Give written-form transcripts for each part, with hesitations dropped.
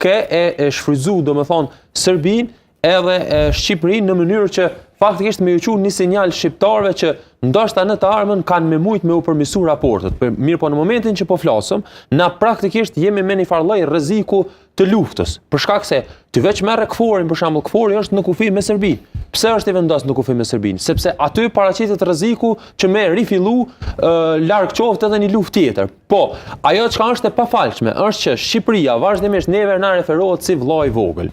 ke e shfrytzu, domethënë, Serbinë edhe Shqipërinë në mënyrë që faktikisht me ju qu një sinjal shqiptarëve që ndoshta në të ardhmen kanë me mujt me u përmirësu raportet. Mirë po në momentin që po flasëm, na praktikisht jemi me një farë lloj rreziku të luftës. Për shkak se ti veç merre KFOR-in, për shembull, KFOR-i është në kufi me Serbinë. Pse është i vendosur në kufi me Serbinë? Sepse aty paraqitet rreziku që me rifillu larg qoftë edhe një luftë tjetër. Po, ajo çka është e pafalshme është që Shqipëria vazhdimisht neve na referohet si vëllai i vogël.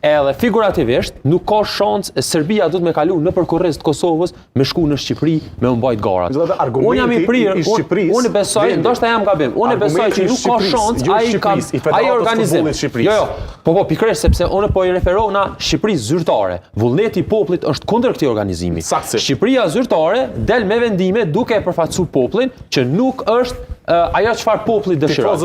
Edhe figurativisht nuk ka shans Serbia do të me kalu në përkurrez të Kosovës me shku në Shqipëri me u mbajt garat. Unë jam i prirë, unë besoj, ndoshta jam gabim. Unë besoj që nuk ka shans ai organizim. Jo, po pikërisht sepse unë po i referoj na Shqipërisë zyrtare. Vullneti i popullit është kundër këtij organizimi. Shqipëria zyrtare del me vendime duke e përfaqësuar popullin që nuk është ajo çfarë populli dëshiron.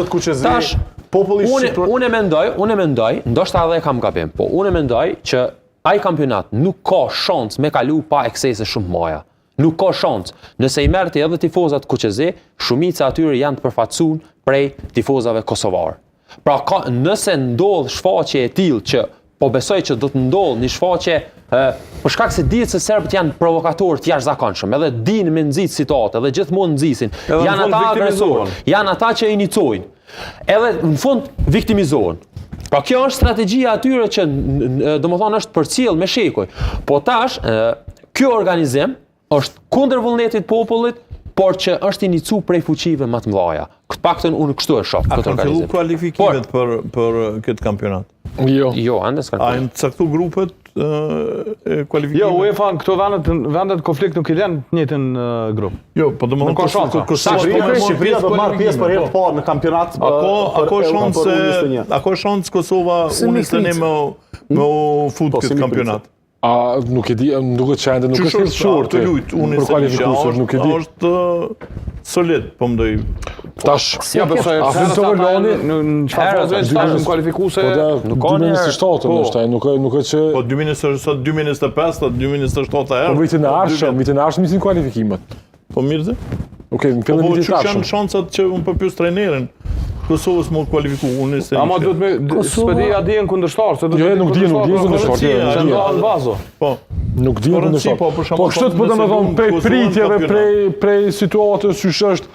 Tash Unë e mendoj, ndoshta edhe kam gabim, po unë e mendoj që ai kampionat nuk ka shans me kalu pa eksese shumë maja. Nuk ka shans. Nëse i merrti edhe tifozat kuqezi, shumica atyre janë të përfaqësuar prej tifozave kosovar. Pra nëse ndodh shfaqje e tillë që po besoj që do të ndodh një shfaqje për shkak se dihet se serbët janë provokatorë të jashtëzakonshëm, edhe dinë me nxit situatë, edhe gjithmonë nxisin. Janë ata agresorë, janë ata që iniciojnë. Edhe në fund viktimizohen. Pra kjo është strategjia atyre që domethënë është përcjell me shekuj. Po tash ky organizim është kundër vullnetit popullit, por që është inicu prej fuqive më të mëdha. Këtë paktën unë kështu e shoh këtë organizim. A kanë filluar kualifikimet për këtë kampionat? Jo, andes kanë. A janë caktuar grupet kualifikime? Jo, UEFA këto vendet konflikt nuk i lënë të njëjtin grup. Jo, po domethënë Shqipëria do të marrë pjesë për herë të parë në kampionat. A ka shans Kosova unë tani me fut këtë kampionat? A nuk e di, duket që ende nuk është i shortë për kualifikuesur, nuk e di. Është solid, po mendoj. Tash, ja besoj a fiton Loni në çfarë fazë është kualifikuese? Nuk ka 2027 ndoshta, nuk është që po 2025, 2025, 2027 herë. Po vitin e ardhshëm nisin kualifikimet. Po mirë ze? Okej, në fillim vitit tashëm. Po janë shancat që unë po pyes trajnerin. Kosovës më kualifiku, unë se... Ama duhet me... Spedia dijen kundërshtar, se jo, nuk dijen kundërshtar. Që ndohen bazo. Po. Nuk dijen kundërshtar. Po kështu të po domethënë prej pritjeve, prej situatës që është